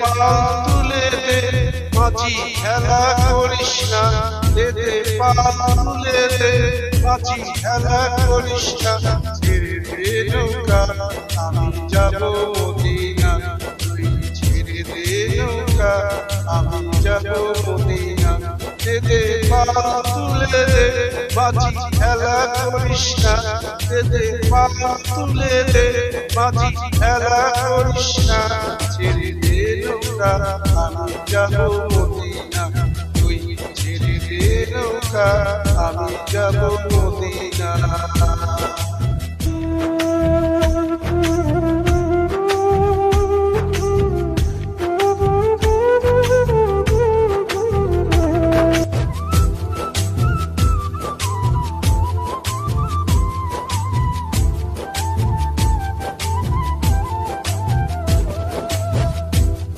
পাল তুলে দে মাঝি খেলা করিস না, দে দে পাল তুলে দে মাঝি খেলা করিস না, ছেড়ে দে নৌকা আমি যাব মদিনা, তুই ছেড়ে দে নৌকা আমি যাব মদিনা, দে দে পাল তুলে দে মাঝি খেলা করিস না, দে দে পাল তুলে দে মাঝি খেলা করিস না, ছেড়ে দে নৌকা আমি যাব মদিনা, তুই ছেড়ে দে নৌকা আমি যাব মদিনা।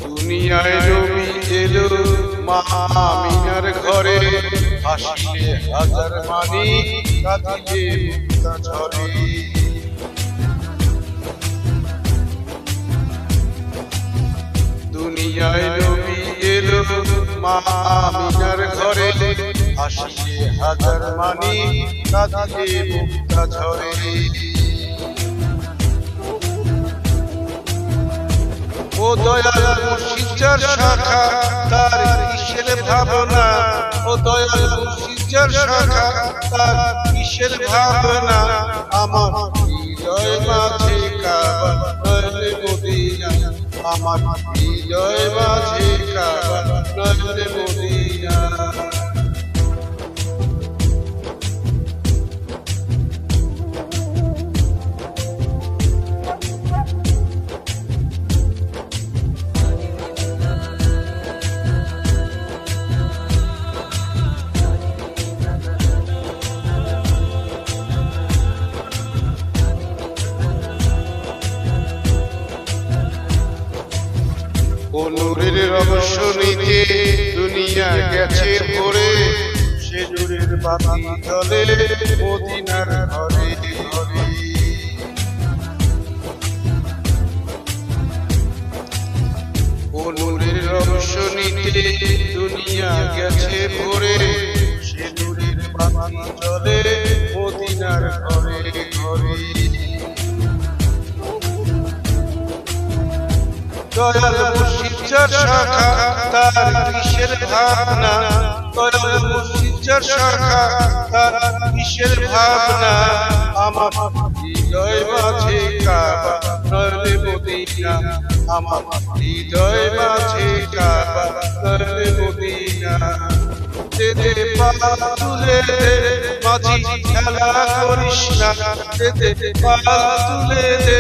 দুনিয়ায় নবী এলো মা আমিনার ঘরে, হাসিলে হাজার মানি কাঁদিলে মুক্তা ঝরে। দুনিয়ায় নবী এলো মা আমিনার ঘরে, হাসিলে হাজার মানি কাঁদিলে মুক্তা ঝরে। ও দয়াল মুর্শিদার শাখা তার কিসের ভাবনা, ও দয়াল মুর্শিদার শাখা তার কিসের ভাবনা, আমার হৃদয় মাঝে কাবা নয়নে মদিনা, আমার হৃদয় মাঝে কাবা নয়নে মদিনা। ও নূরের রহস্য নিতে দুনিয়া গেছে ভরে, সে নূরের বাতি জ্বলে মদিনার ঘরে ঘরে। ও নূরের রহস্য নিতে দুনিয়া গেছে ভরে, সে নূরের বাতি জ্বলে মদিনার ঘরে ঘরে। দয়াল মুর্শিদার শাখা তার কিসের ভাবনা, দয়াল মুর্শিদার শাখা তার কিসের ভাবনা, আমার হৃদয় মাঝে কাবা নয়নে মদিনা, আমার হৃদয় মাঝে কাবা নয়নে মদিনা। দে দে পাল তুলে দে মাঝি খেলা করিস না, দে দে পাল তুলে দে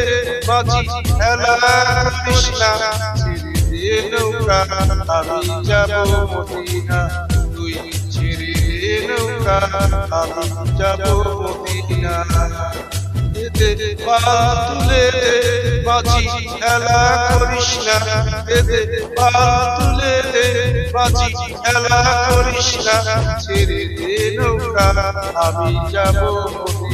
মাঝি খেলা করিস না, ছেড়ে দে নৌকা আমি যাব মদিনা, তুই ছেড়ে দে নৌকা আমি যাব মদিনা, দে দে পাল তুলে দে মাঝি খেলা করিস না, দে দে পাল তুলে দে মাঝি খেলা করিস না, ছেড়ে দে নৌকা আমি যাব মদিনা।